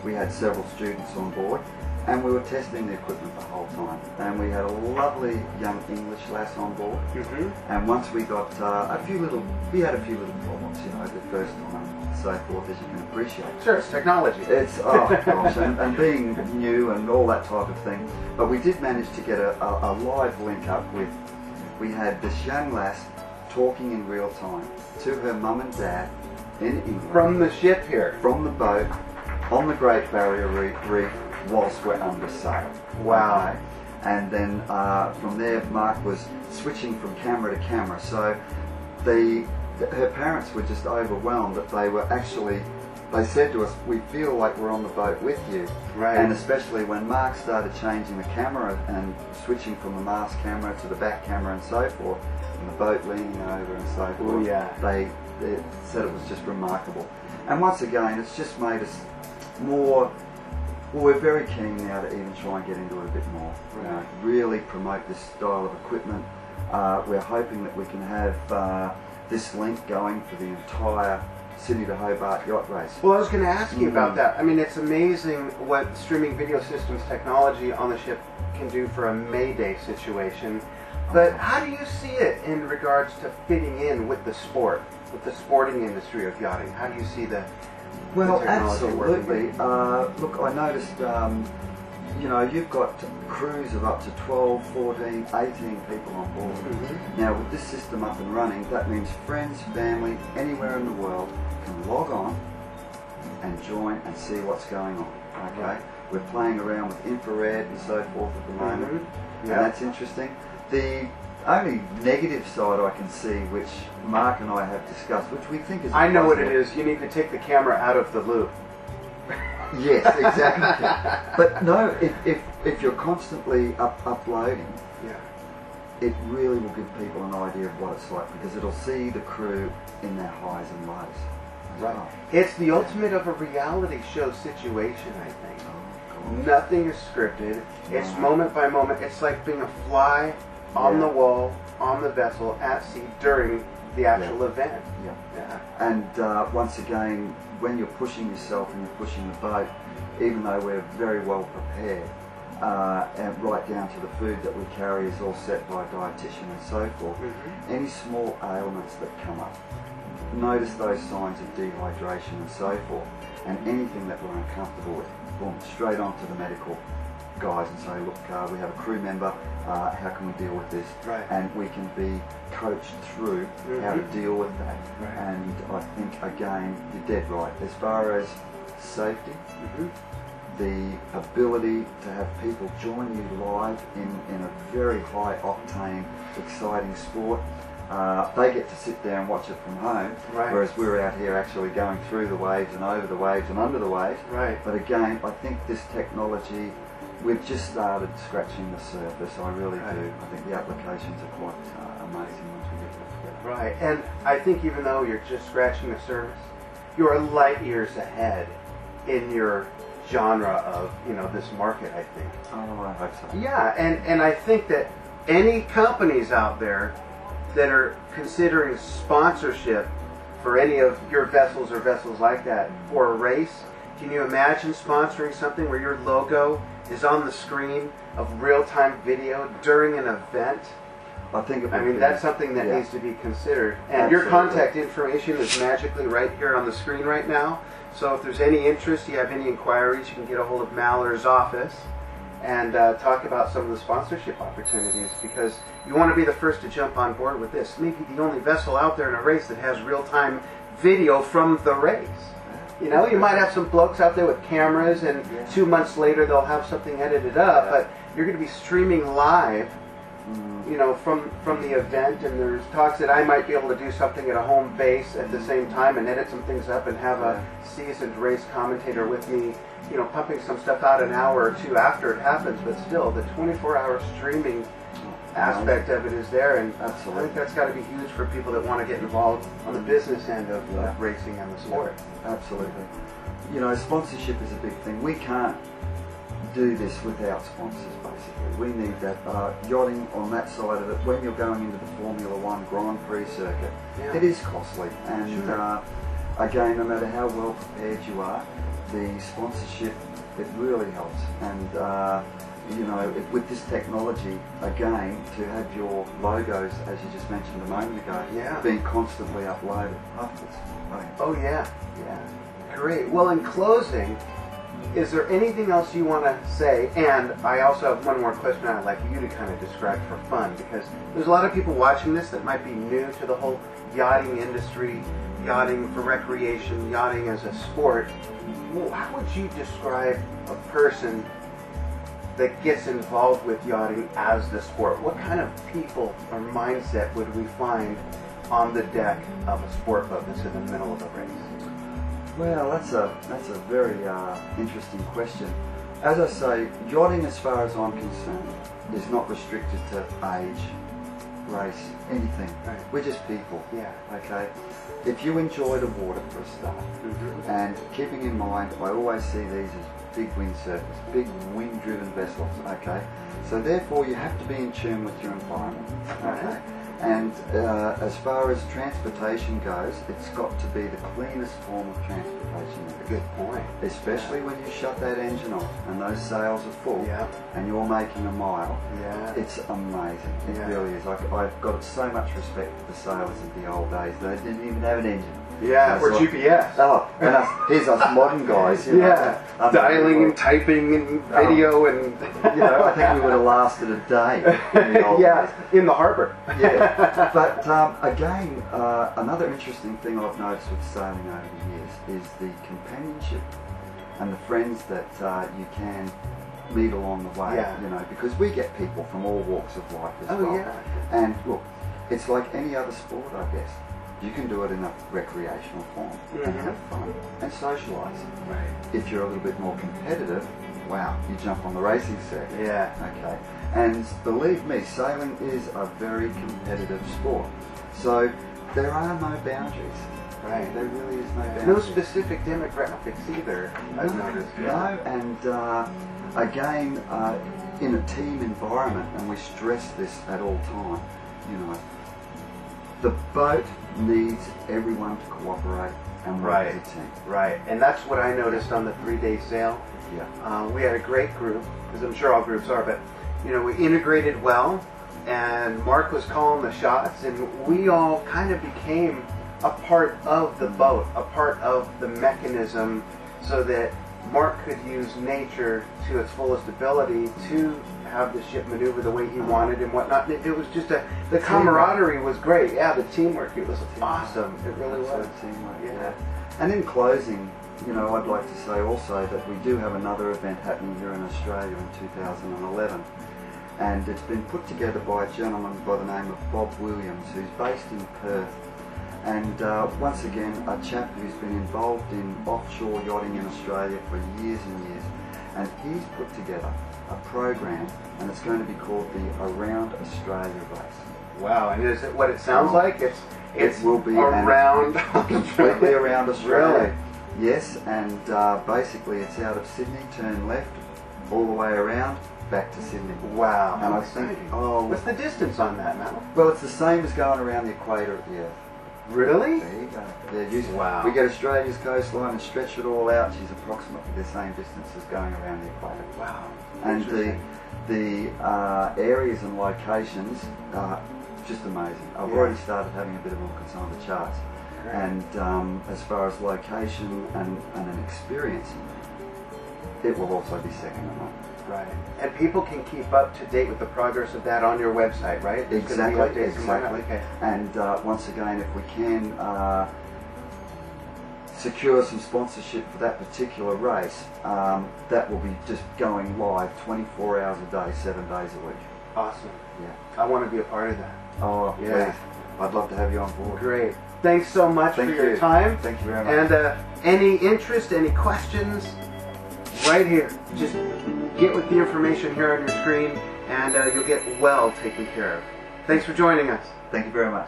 we had several students on board, and we were testing the equipment the whole time. And we had a lovely young English lass on board. And once we got we had a few little problems, you know, the first time, and so forth, as you can appreciate. Sure, it's technology. It's, oh gosh, and being new and all that type of thing. But we did manage to get a live link up with, we had this young lass talking in real time to her mum and dad in England. From the ship here? From the boat, on the Great Barrier Reef, whilst we're under sail. Wow. Okay? And then from there, Mark was switching from camera to camera. So her parents were just overwhelmed that they were actually, they said to us, we feel like we're on the boat with you. Right. And especially when Mark started changing the camera and switching from the mast camera to the back camera and so forth, and the boat leaning over and so forth, oh, yeah. they said it was just remarkable. And once again, it's just made us more, well, we're very keen now to even try and get into it a bit more. Right. Really promote this style of equipment. We're hoping that we can have this link going for the entire Sydney to Hobart yacht race. Well, I was going to ask you about that. I mean, it's amazing what streaming video systems technology on the ship can do for a Mayday situation. But how do you see it in regards to fitting in with the sport, with the sporting industry of yachting? How do you see the Well, technology absolutely. working? Look, I noticed, you know, you've got crews of up to 12, 14, 18 people on board. Now, with this system up and running, that means friends, family, anywhere in the world can log on and join and see what's going on. Okay, we're playing around with infrared and so forth at the moment, and that's interesting. The only negative side I can see, which Mark and I have discussed, which we think is I know what it is. You need to take the camera out of the loop. Yes, exactly. But no, if you're constantly uploading, it really will give people an idea of what it's like, because it'll see the crew in their highs and lows. Right. Well. It's the ultimate of a reality show situation, I think. Nothing is scripted. It's moment by moment. It's like being a fly on the wall, on the vessel, at sea during the actual event. And once again, when you're pushing yourself and you're pushing the boat, even though we're very well prepared, and right down to the food that we carry is all set by a dietitian and so forth, any small ailments that come up, notice those signs of dehydration and so forth, and anything that we're uncomfortable with, boom, straight on to the medical guys and say, look, we have a crew member, how can we deal with this? And we can be coached through how to deal with that. And I think, again, you're dead right. As far as safety, the ability to have people join you live in a very high octane, exciting sport, they get to sit there and watch it from home, whereas we're out here actually going through the waves and over the waves and under the waves. But again, I think this technology, we've just started scratching the surface. I really do. I think the applications are quite amazing once we get it together. Right, and I think even though you're just scratching the surface, you're light years ahead in your genre of, you know, this market, I think. Oh, I hope so. Yeah, and I think that any companies out there that are considering sponsorship for any of your vessels or vessels like that for a race, can you imagine sponsoring something where your logo is on the screen of real-time video during an event? I mean, that's something that needs to be considered. And your contact information is magically right here on the screen right now. So if there's any interest, you have any inquiries, you can get a hold of Maller's office and talk about some of the sponsorship opportunities, because you want to be the first to jump on board with this. Maybe the only vessel out there in a race that has real-time video from the race. You know, you might have some blokes out there with cameras, and 2 months later they'll have something edited up, but you're going to be streaming live, you know, from the event, and there's talks that I might be able to do something at a home base at the same time and edit some things up and have a seasoned race commentator with me, you know, pumping some stuff out an hour or two after it happens, but still, the 24-hour streaming aspect of it is there, and I think that's got to be huge for people that want to get involved on the business end of racing and the sport. Absolutely. You know, sponsorship is a big thing. We can't do this without sponsors, basically. We need that yachting on that side of it. When you're going into the Formula One Grand Prix circuit, it is costly, and again, no matter how well prepared you are, the sponsorship, it really helps. And you know, with this technology, again, to have your logos, as you just mentioned a moment ago, Yeah. being constantly uploaded. Oh yeah, yeah. Great. Well, in closing, is there anything else you want to say? And I also have one more question I'd like you to kind of describe for fun, because there's a lot of people watching this that might be new to the whole yachting industry, yachting for recreation, yachting as a sport. Well, how would you describe a person that gets involved with yachting as the sport? What kind of people or mindset would we find on the deck of a sport boat that's in the middle of a race? Well, that's a very interesting question. As I say, yachting, as far as I'm concerned, is not restricted to age, race, anything. Right. We're just people. Yeah. Okay. If you enjoy the water for a start, and keeping in mind, I always see these as big windsurfers, big wind-driven vessels. Okay. So therefore, you have to be in tune with your environment. Okay. And as far as transportation goes, it's got to be the cleanest form of transportation. Good point. Especially when you shut that engine off and those sails are full, Yeah. and you're making a mile. Yeah. It's amazing. It Yeah. really is. I've got so much respect for the sailors of the old days. They didn't even have an engine. Yeah, or That's GPS. Oh, and here's us modern guys. You know, Yeah, dialing and typing and video and... You know, I think we would have lasted a day in the old Yeah, days. in the harbour. Yeah, but again, another interesting thing I've noticed with sailing over the years is the companionship and the friends that you can meet along the way. Yeah. You know, because we get people from all walks of life as Oh, well. yeah. And look, it's like any other sport, I guess. You can do it in a recreational form and have fun and socialise. Right. If you're a little bit more competitive, wow, you jump on the racing circuit. Yeah. Okay. And believe me, sailing is a very competitive sport. So there are no boundaries. Right. There really is no boundaries. No specific demographics either, I've noticed. No, and again, in a team environment, and we stress this at all time, you know, the boat needs everyone to cooperate and work Right. as a team. Right, and that's what I noticed on the 3-day sail. Yeah. We had a great group, because I'm sure all groups are, but you know, we integrated well, and Mark was calling the shots, and we all kind of became a part of the boat, a part of the mechanism, so that Mark could use nature to its fullest ability to have the ship maneuver the way he wanted and whatnot. It was just the camaraderie was great. Yeah, the teamwork, it was awesome. It really was. Teamwork, Yeah. And in closing, you know, I'd like to say also that we do have another event happening here in Australia in 2011. And it's been put together by a gentleman by the name of Bob Williams, who's based in Perth. And once again, a chap who's been involved in offshore yachting in Australia for years and years. And he's put together a program, and it's going to be called the Around Australia race. Wow, and is it what it sounds like? It will be around completely around Australia. Really? Yes, and basically it's out of Sydney, turn left, all the way around, back to Sydney. Wow. And I think, what's the distance on that now? well, it's the same as going around the equator of the Earth. Really? There you go. They're using, Wow. we get Australia's coastline and stretch it all out. She's approximately the same distance as going around the equator. Wow. And Interesting. the areas and locations are just amazing. I've already started having a bit of a look at some of the charts. Great. And as far as location and an experience, it will also be second to none. Right. And people can keep up to date with the progress of that on your website, right? There's gonna be Exactly, updates and whatnot. exactly. Okay. And once again, if we can secure some sponsorship for that particular race, that will be just going live 24 hours a day, 7 days a week. Awesome. Yeah. I want to be a part of that. Oh, Yeah. please. I'd love to have you on board. Great. Thanks so much Thank for your you. time. Thank you very much. And any interest, any questions, right here. Just get with the information here on your screen, and you'll get well taken care of. Thanks for joining us. Thank you very much.